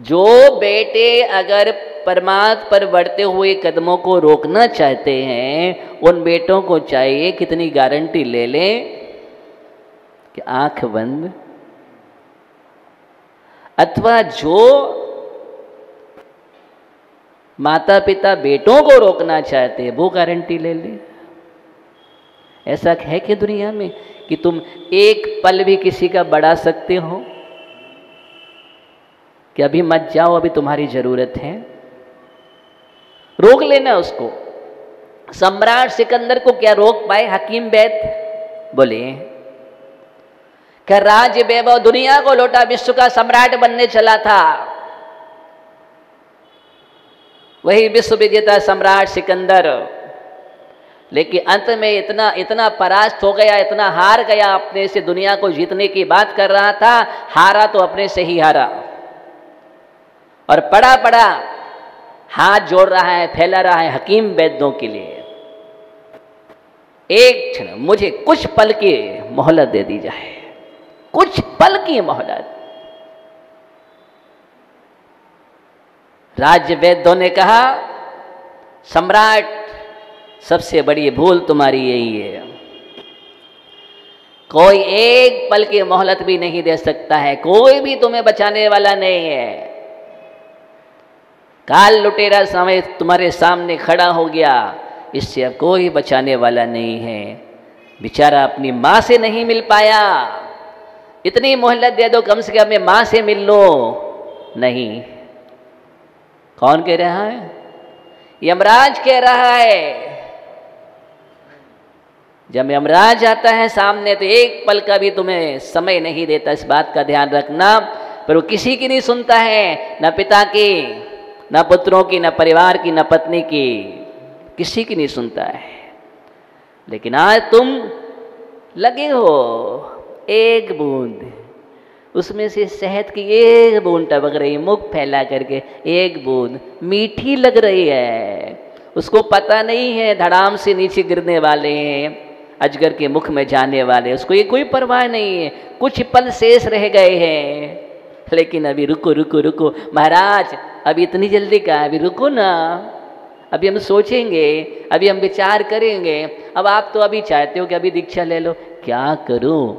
जो बेटे अगर परमात्मा पर बढ़ते हुए कदमों को रोकना चाहते हैं, उन बेटों को चाहिए कितनी गारंटी ले लें कि आंख बंद, अथवा जो माता पिता बेटों को रोकना चाहते हैं वो गारंटी ले ले। ऐसा है कि दुनिया में कि तुम एक पल भी किसी का बढ़ा सकते हो कि अभी मत जाओ, अभी तुम्हारी जरूरत है, रोक लेना उसको। सम्राट सिकंदर को क्या रोक पाए हकीम वैद? बोले क्या राज्य वैभव दुनिया को लौटा, विश्व का सम्राट बनने चला था, वही विश्व विजेता सम्राट सिकंदर, लेकिन अंत में इतना इतना परास्त हो गया, इतना हार गया, अपने से दुनिया को जीतने की बात कर रहा था, हारा तो अपने से ही हारा, और पड़ा पड़ा हाथ जोड़ रहा है, फैला रहा है हकीम वैद्यों के लिए। एक क्षण, मुझे कुछ पल की मोहलत दे दी जाए, कुछ पल की मोहलत। राज्य वैद्यों ने कहा, सम्राट सबसे बड़ी भूल तुम्हारी यही है, कोई एक पल की मोहलत भी नहीं दे सकता है, कोई भी तुम्हें बचाने वाला नहीं है। काल लुटेरा समय तुम्हारे सामने खड़ा हो गया, इससे अब कोई बचाने वाला नहीं है। बेचारा अपनी माँ से नहीं मिल पाया, इतनी मोहलत दे दो, कम से कम अपने माँ से मिल लो। नहीं, कौन कह रहा है? यमराज कह रहा है। जब यमराज आता है सामने तो एक पल का भी तुम्हें समय नहीं देता, इस बात का ध्यान रखना। पर वो किसी की नहीं सुनता है, न पिता की, न पुत्रों की, न परिवार की, न पत्नी की, किसी की नहीं सुनता है। लेकिन आज तुम लगे हो, एक बूंद उसमें से शहद की एक बूंद टपक रही, मुख फैला करके, एक बूंद मीठी लग रही है, उसको पता नहीं है धड़ाम से नीचे गिरने वाले हैं, अजगर के मुख में जाने वाले, उसको ये कोई परवाह नहीं है, कुछ पल शेष रह गए हैं। लेकिन अभी रुको रुको रुको महाराज, अभी इतनी जल्दी का, अभी रुको ना, अभी हम सोचेंगे, अभी हम विचार करेंगे। अब आप तो अभी चाहते हो कि अभी दीक्षा ले लो, क्या करूं,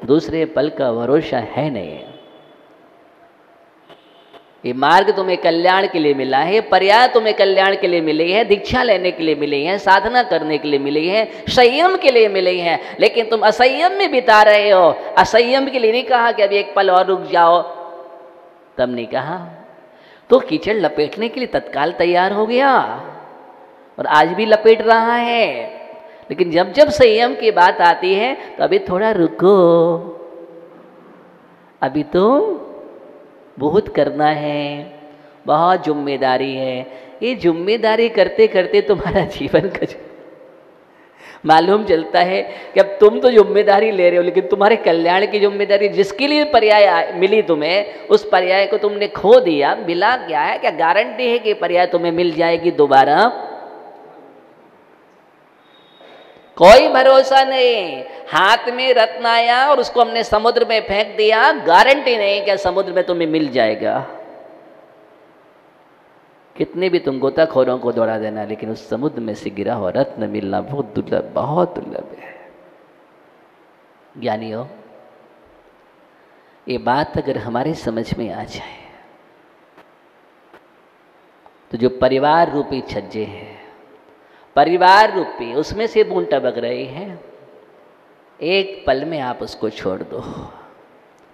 दूसरे पल का भरोसा है नहीं। ये मार्ग तुम्हें कल्याण के लिए मिला है, पर्याय तुम्हें कल्याण के लिए मिली है, दीक्षा लेने के लिए मिली है, साधना करने के लिए मिली है, संयम के लिए मिली है, लेकिन तुम असंयम में बिता रहे हो। असंयम के लिए नहीं कहा कि अभी एक पल और रुक जाओ, तब नहीं कहा, तो कीचड़ लपेटने के लिए तत्काल तैयार हो गया और आज भी लपेट रहा है। लेकिन जब जब संयम की बात आती है तो अभी थोड़ा रुको, अभी तो बहुत करना है, बहुत जिम्मेदारी है। ये जिम्मेदारी करते करते तुम्हारा जीवन का मालूम चलता है कि अब तुम तो जिम्मेदारी ले रहे हो, लेकिन तुम्हारे कल्याण की जिम्मेदारी, जिसके लिए पर्याय मिली तुम्हें, उस पर्याय को तुमने खो दिया। मिला क्या है? क्या गारंटी है कि पर्याय तुम्हें मिल जाएगी दोबारा? कोई भरोसा नहीं। हाथ में रत्न आया और उसको हमने समुद्र में फेंक दिया, गारंटी नहीं कि समुद्र में तुम्हें मिल जाएगा। कितने भी तुम गोताखोरों को दौड़ा देना, लेकिन उस समुद्र में से गिरा हुआ रत्न मिलना बहुत दुर्लभ, बहुत दुर्लभ है। ज्ञानियों, ये बात अगर हमारे समझ में आ जाए तो जो परिवार रूपी छज्जे हैं, परिवार रूपी, उसमें से बूंद टपक रही है, एक पल में आप उसको छोड़ दो,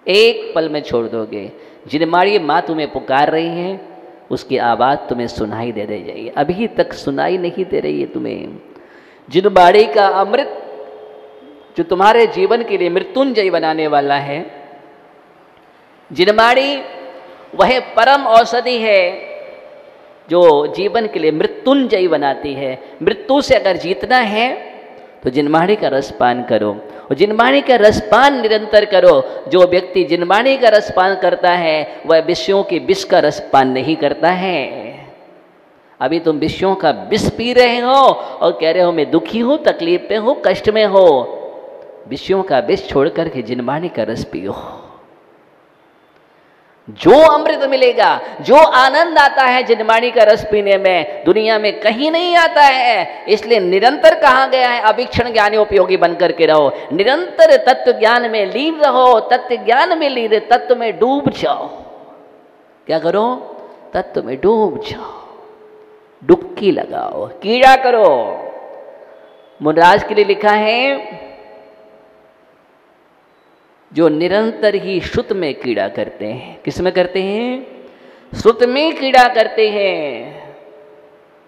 एक पल में छोड़ दोगे। जिनमाड़ी माँ तुम्हें पुकार रही है, उसकी आवाज़ तुम्हें सुनाई दे रही है, अभी तक सुनाई नहीं दे रही है तुम्हें। जिनबाड़ी का अमृत जो तुम्हारे जीवन के लिए मृत्युंजय बनाने वाला है, जिनबाड़ी वह परम औषधि है जो जीवन के लिए मृत्युंजय बनाती है। मृत्यु से अगर जीतना है तो जिनमाड़ी का रसपान करो, और जिनमाड़ी का रसपान निरंतर करो। जो व्यक्ति जिनमाड़ी का रसपान करता है वह विषयों के विष का रसपान नहीं करता है। अभी तुम विषयों का विष पी रहे हो और कह रहे हो मैं दुखी हूँ, तकलीफ में हूँ, कष्ट में हो। विषयों का विष छोड़ करके जिनमाड़ी का रस पियो। जो अमृत मिलेगा, जो आनंद आता है जिनवाणी का रस पीने में, दुनिया में कहीं नहीं आता है। इसलिए निरंतर कहा गया है अभीक्षण ज्ञानी उपयोगी बनकर के रहो, निरंतर तत्व ज्ञान में लीन रहो, तत्व ज्ञान में लीन, तत्व में डूब जाओ। क्या करो? तत्व में डूब जाओ, डुबकी लगाओ, कीड़ा करो। मुनराज के लिए लिखा है जो निरंतर ही श्रुत में कीड़ा करते हैं। किस में करते हैं? श्रुत में कीड़ा करते हैं।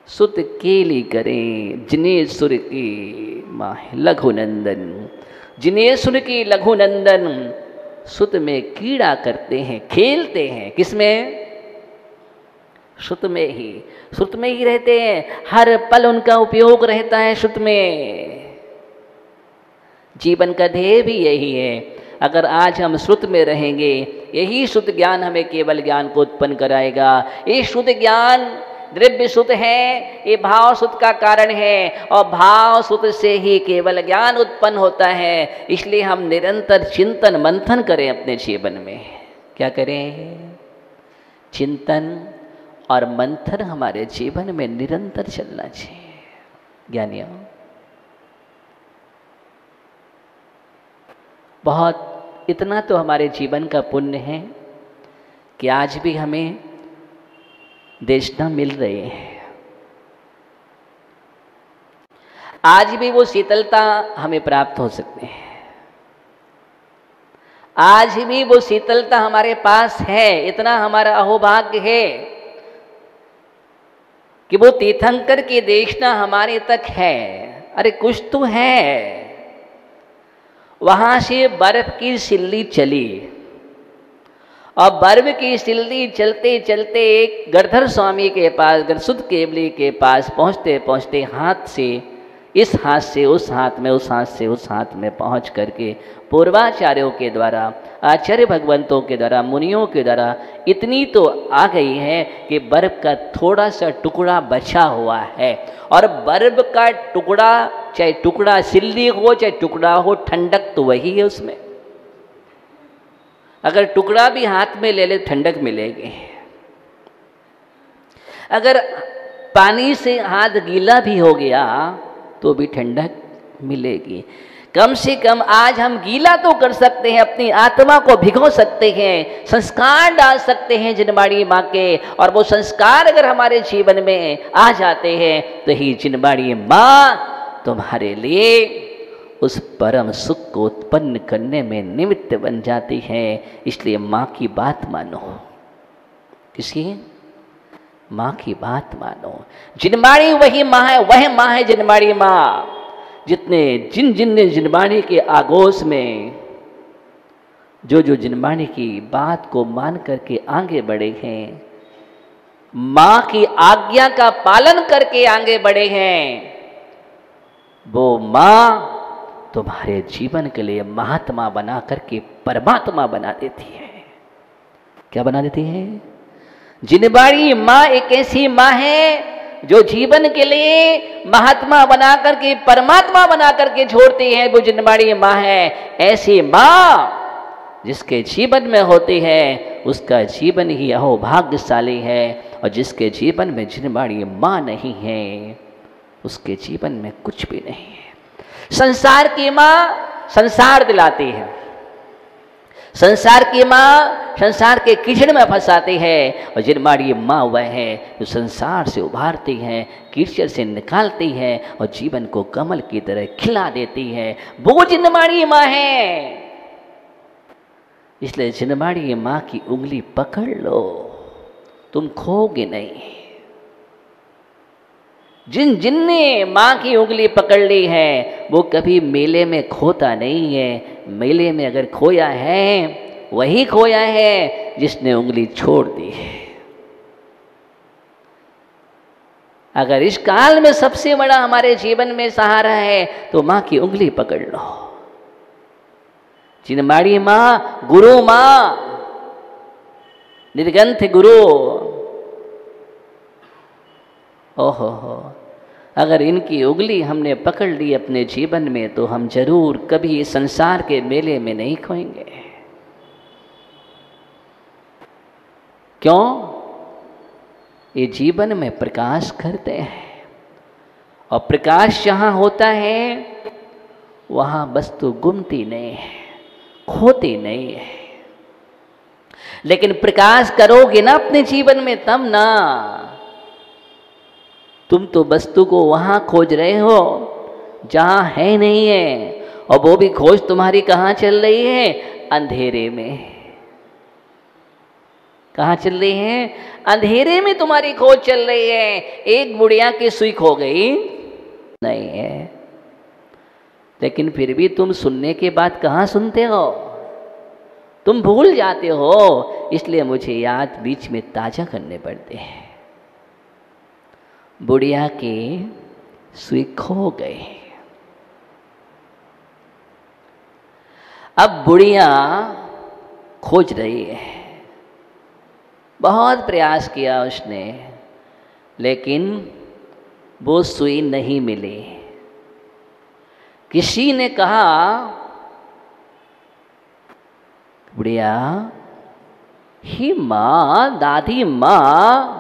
सुत केली करें जिन्हें सुर की माह लघु नंदन, जिन्हें सुर की लघु नंदन। सुत में कीड़ा करते हैं, खेलते हैं। किसमें? श्रुत में ही, श्रुत में ही रहते हैं। हर पल उनका उपयोग रहता है श्रुत में। जीवन का ध्येय भी यही है। अगर आज हम श्रुत में रहेंगे, यही शुद्ध ज्ञान हमें केवल ज्ञान को उत्पन्न कराएगा। ये शुद्ध ज्ञान द्रव्य शुद्ध है, ये भाव शुद्ध का कारण है, और भाव शुद्ध से ही केवल ज्ञान उत्पन्न होता है। इसलिए हम निरंतर चिंतन मंथन करें अपने जीवन में। क्या करें? चिंतन और मंथन हमारे जीवन में निरंतर चलना चाहिए। ज्ञानियों, बहुत इतना तो हमारे जीवन का पुण्य है कि आज भी हमें देशना मिल रही है। आज भी वो शीतलता हमें प्राप्त हो सकती है। आज भी वो शीतलता हमारे पास है। इतना हमारा अहोभाग्य है कि वो तीर्थंकर की देशना हमारे तक है। अरे कुछ तो है। वहां से बर्फ की सिल्ली चली, और बर्फ की सिल्ली चलते चलते एक गरधर स्वामी के पास, गरसुद केवली के पास पहुंचते पहुंचते हाथ से इस हाथ से उस हाथ में, उस हाथ से उस हाथ में पहुंच करके पूर्वाचार्यों के द्वारा, आचार्य भगवंतों के द्वारा, मुनियों के द्वारा इतनी तो आ गई है कि बर्फ का थोड़ा सा टुकड़ा बचा हुआ है। और बर्फ का टुकड़ा, चाहे टुकड़ा सिल्ली हो चाहे टुकड़ा हो, ठंडक तो वही है उसमें। अगर टुकड़ा भी हाथ में ले ले ठंडक मिलेगी। अगर पानी से हाथ गीला भी हो गया तो भी ठंडक मिलेगी। कम से कम आज हम गीला तो कर सकते हैं, अपनी आत्मा को भिगो सकते हैं, संस्कार डाल सकते हैं जिनवाणी माँ के। और वो संस्कार अगर हमारे जीवन में आ जाते हैं तो ही जिनवाणी माँ तुम्हारे लिए उस परम सुख को उत्पन्न करने में निमित्त बन जाती है। इसलिए माँ की बात मानो। किसी माँ की बात मानो। जिनवाणी वही माँ है, वह माँ है जिनवाणी माँ। जितने जिन जिनवाणी के आगोश में जो जो जिनवाणी की बात को मान करके आगे बढ़े हैं, माँ की आज्ञा का पालन करके आगे बढ़े हैं, वो माँ तुम्हारे जीवन के लिए महात्मा बना करके परमात्मा बना देती है। क्या बना देती है? जिनवाणी माँ एक ऐसी माँ है जो जीवन के लिए महात्मा बना करके परमात्मा बना करके छोड़ती है। वो जिनवाणी माँ है। ऐसी माँ जिसके जीवन में होती है उसका जीवन ही अहोभाग्यशाली है, और जिसके जीवन में जिनवाणी माँ नहीं है उसके जीवन में कुछ भी नहीं है। संसार की माँ संसार दिलाती है, संसार की माँ संसार के कीचड़ में फंसाती है, और जिनवाणी माँ वह है जो संसार से उभारती है, कीचड़ से निकालती है और जीवन को कमल की तरह खिला देती है। वो जिनवाणी माँ है। इसलिए जिनवाणी माँ की उंगली पकड़ लो, तुम खोगे नहीं। जिनने माँ की उंगली पकड़ ली है वो कभी मेले में खोता नहीं है। मेले में अगर खोया है वही खोया है जिसने उंगली छोड़ दी है। अगर इस काल में सबसे बड़ा हमारे जीवन में सहारा है तो माँ की उंगली पकड़ लो। जिनवाणी माँ गुरु माँ, निर्ग्रंथ गुरु। ओहो हो, अगर इनकी उंगली हमने पकड़ ली अपने जीवन में तो हम जरूर कभी संसार के मेले में नहीं खोएंगे। क्यों? ये जीवन में प्रकाश करते हैं, और प्रकाश जहाँ होता है वहाँ वस्तु गुमती नहीं है, खोती नहीं है। लेकिन प्रकाश करोगे ना अपने जीवन में, तब ना। तुम तो वस्तु को वहाँ खोज रहे हो जहाँ है नहीं है, और वो भी खोज तुम्हारी कहाँ चल रही है? अंधेरे में। कहाँ चल रही है? अंधेरे में तुम्हारी खोज चल रही है। एक बुढ़िया की सुई खो गई नहीं है, लेकिन फिर भी तुम सुनने के बाद कहाँ सुनते हो? तुम भूल जाते हो। इसलिए मुझे याद बीच में ताजा करने पड़ते हैं। बुढ़िया की सुई खो गई। अब बुढ़िया खोज रही है, बहुत प्रयास किया उसने, लेकिन वो सुई नहीं मिली। किसी ने कहा, बुढ़िया, ही माँ, दादी माँ,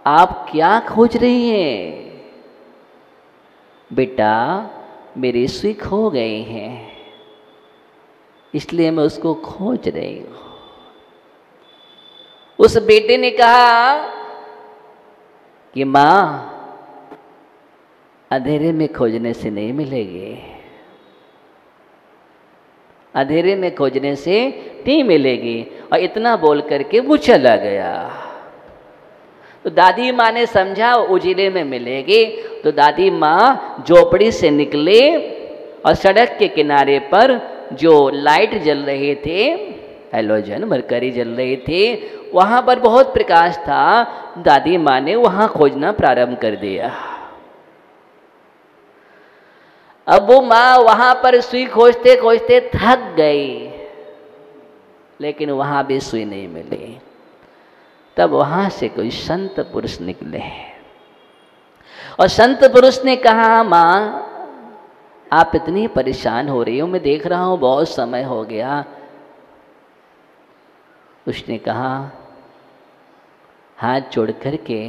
आप क्या खोज रही हैं? बेटा, मेरी सुई खो गई है, इसलिए मैं उसको खोज रही हूँ। उस बेटे ने कहा कि माँ, अंधेरे में खोजने से नहीं मिलेगी, अंधेरे में खोजने से नहीं मिलेगी। और इतना बोल करके वो चला गया। तो दादी माँ ने समझा उजिले में मिलेगी। तो दादी माँ झोपड़ी से निकले और सड़क के किनारे पर जो लाइट जल रहे थे, हैलोजन मरकरी जल रही थी, वहाँ पर बहुत प्रकाश था। दादी माँ ने वहाँ खोजना प्रारंभ कर दिया। अब वो माँ वहाँ पर सुई खोजते खोजते थक गई, लेकिन वहाँ भी सुई नहीं मिली। तब वहाँ से कोई संत पुरुष निकले, और संत पुरुष ने कहा, माँ, आप इतनी परेशान हो रही हो, मैं देख रहा हूँ बहुत समय हो गया। उसने कहा, हाथ जोड़ करके,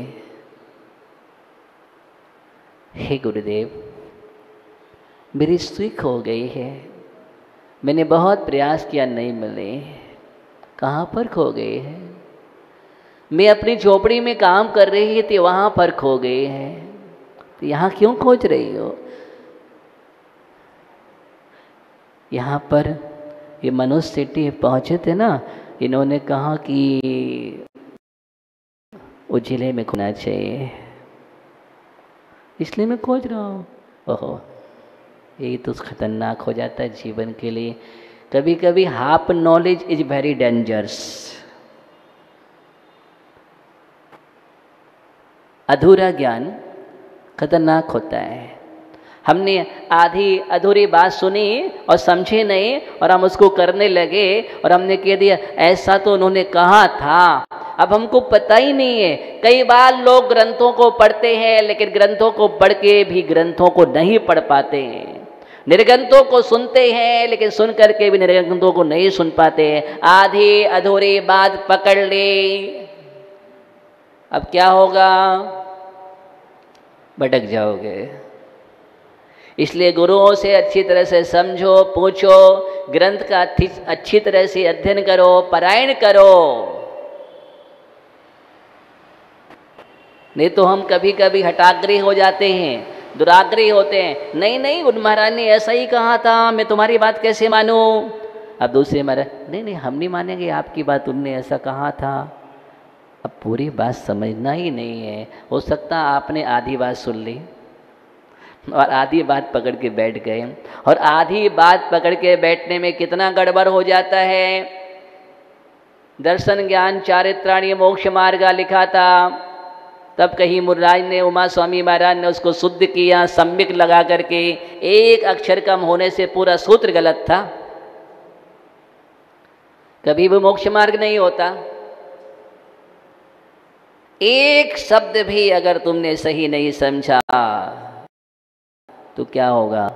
हे गुरुदेव, मेरी सुई खो गई है, मैंने बहुत प्रयास किया, नहीं मिली। कहाँ पर खो गई है? मैं अपनी झोपड़ी में काम कर रही थी, वहाँ पर खो गई है, तो यहाँ क्यों खोज रही हो? यहाँ पर ये मनोज सेठी पहुँचे थे ना, इन्होंने कहा कि उजिले में खोना चाहिए, इसलिए मैं खोज रहा हूँ। ओहो, यही तो खतरनाक हो जाता है जीवन के लिए। कभी कभी half knowledge is very dangerous. अधूरा ज्ञान खतरनाक होता है। हमने आधी अधूरी बात सुनी और समझे नहीं, और हम उसको करने लगे, और हमने कह दिया ऐसा तो उन्होंने कहा था। अब हमको पता ही नहीं है। कई बार लोग ग्रंथों को पढ़ते हैं, लेकिन ग्रंथों को पढ़ के भी ग्रंथों को नहीं पढ़ पाते हैं। निर्ग्रंथों को सुनते हैं, लेकिन सुन करके भी निर्ग्रंथों को नहीं सुन पाते। आधी अधूरी बात पकड़ ली, अब क्या होगा? भटक जाओगे। इसलिए गुरुओं से अच्छी तरह से समझो, पूछो, ग्रंथ का अच्छी तरह से अध्ययन करो, पारायण करो। नहीं तो हम कभी कभी हठाग्रही हो जाते हैं, दुराग्रही होते हैं। नहीं नहीं, उन महाराज ने ऐसा ही कहा था, मैं तुम्हारी बात कैसे मानूं? अब दूसरे महाराज, नहीं नहीं, हम नहीं मानेंगे आपकी बात, उनने ऐसा कहा था। अब पूरी बात समझना ही नहीं है। हो सकता आपने आधी बात सुन ली और आधी बात पकड़ के बैठ गए, और आधी बात पकड़ के बैठने में कितना गड़बड़ हो जाता है। दर्शन ज्ञान चारित्राणी मोक्ष मार्गा लिखा था, तब कहीं मुर्राज ने, उमा स्वामी महाराज ने उसको शुद्ध किया सम्यक लगा करके। एक अक्षर कम होने से पूरा सूत्र गलत था। कभी भी मोक्ष मार्ग नहीं होता। एक शब्द भी अगर तुमने सही नहीं समझा तो क्या होगा?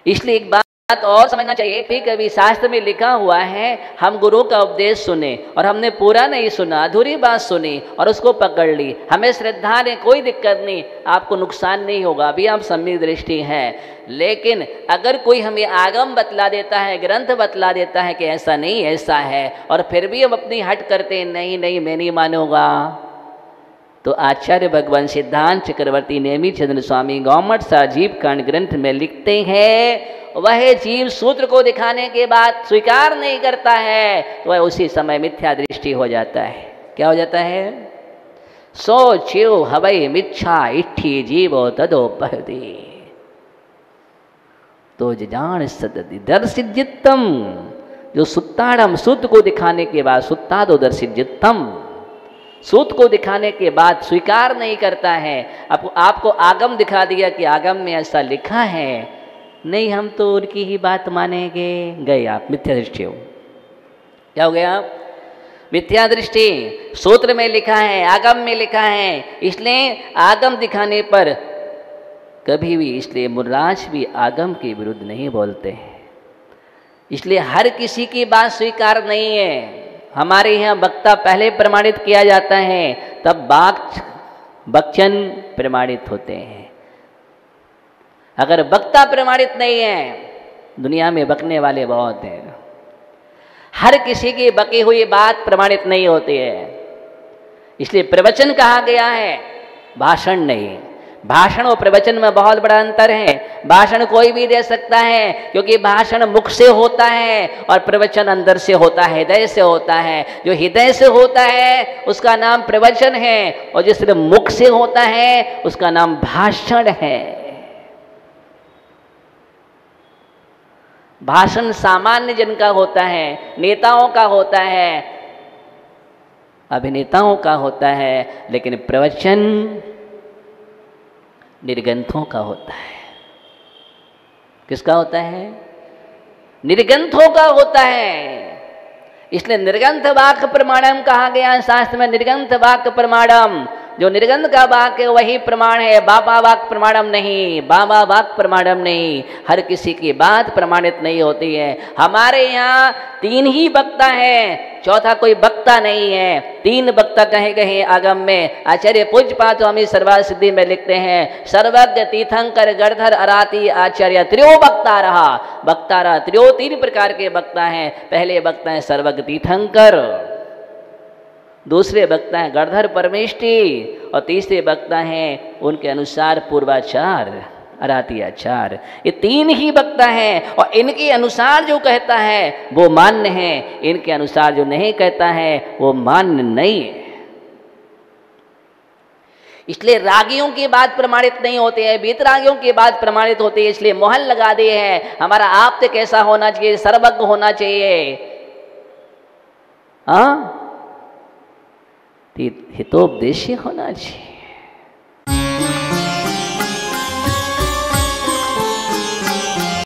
इसलिए एक बात बात और समझना चाहिए कि कभी शास्त्र में लिखा हुआ है हम गुरु का उपदेश सुने और हमने पूरा नहीं सुना, अधूरी बात सुनी और उसको पकड़ ली, हमें श्रद्धा ने कोई दिक्कत नहीं, आपको नुकसान नहीं होगा, अभी आप सम्यक दृष्टि हैं। लेकिन अगर कोई हमें आगम बतला देता है, ग्रंथ बतला देता है कि ऐसा नहीं ऐसा है, और फिर भी हम अपनी हट करते नहीं नहीं मैं नहीं मानूंगा, तो आचार्य भगवान सिद्धांत चक्रवर्ती नेमी चंद्र स्वामी गौमठ साजीव कांड ग्रंथ में लिखते हैं वह जीव सूत्र को दिखाने के बाद स्वीकार नहीं करता है तो वह उसी समय मिथ्या दृष्टि हो जाता है। क्या हो जाता है? सो चिव हवई मिच्छा इट्ठी जीवो तदोपहति तो जान सदति दर्शित जित्तम, जो सुत्ताड़म सूत्र को दिखाने के बाद सुत्तादो दर्शित जित्तम, सूत को दिखाने के बाद स्वीकार नहीं करता है। आपको आगम दिखा दिया कि आगम में ऐसा लिखा है, नहीं हम तो उनकी ही बात मानेंगे, गए आप मिथ्या दृष्टि हो। क्या हो गया? मिथ्या दृष्टि। सूत्र में लिखा है, आगम में लिखा है, इसलिए आगम दिखाने पर कभी भी, इसलिए मुर्राज भी आगम के विरुद्ध नहीं बोलते हैं, इसलिए हर किसी की बात स्वीकार नहीं है। हमारे यहाँ वक्ता पहले प्रमाणित किया जाता है, तब वचन प्रमाणित होते हैं। अगर वक्ता प्रमाणित नहीं है, दुनिया में बकने वाले बहुत हैं, हर किसी की बकी हुई बात प्रमाणित नहीं होती है। इसलिए प्रवचन कहा गया है, भाषण नहीं। भाषण और प्रवचन में बहुत बड़ा अंतर है। भाषण कोई भी दे सकता है, क्योंकि भाषण मुख से होता है और प्रवचन अंदर से होता है, हृदय से होता है। जो हृदय से होता है उसका नाम प्रवचन है, और जो सिर्फ मुख से होता है उसका नाम भाषण है। भाषण सामान्य जन का होता है, नेताओं का होता है, अभिनेताओं का होता है, लेकिन प्रवचन निर्ग्रंथों का होता है। किसका होता है? निर्ग्रंथों का होता है। इसलिए निर्ग्रंथ वाक्य प्रमाणम कहा गया शास्त्र में। निर्ग्रंथ वाक्य प्रमाणम, जो निर्गंध का वाक्य वही प्रमाण है, बाबा वाक्य प्रमाणम नहीं, बाबा वाक्य प्रमाणम नहीं। हर किसी की बात प्रमाणित नहीं होती है। हमारे यहाँ 3 ही वक्ता है, चौथा कोई वक्ता नहीं है। 3 वक्ता कहे गए आगम में। आचार्य पूज्यपाद स्वामी सर्वार्थ सिद्धि में लिखते हैं, सर्वज्ञ तीर्थंकर गणधर अराती आचार्य त्रियो वक्ता रहा। वक्ता रहा त्रियो, 3 प्रकार के वक्ता हैं। पहले वक्ता है सर्वज्ञ तीर्थंकर, दूसरे वक्ता हैं गणधर परमेष्टि, और तीसरे वक्ता हैं उनके अनुसार पूर्वाचार अराती आचार। ये 3 ही वक्ता हैं, और इनके अनुसार जो कहता है वो मान्य है, इनके अनुसार जो नहीं कहता है वो मान्य नहीं है। इसलिए रागियों की बात प्रमाणित नहीं होती है, वीतरागियों की बात प्रमाणित होती है। इसलिए मोहर लगा दिए हैं, हमारा आप्त कैसा होना चाहिए, सर्वज्ञ होना चाहिए, हाँ हितोपदेशी होना चाहिए।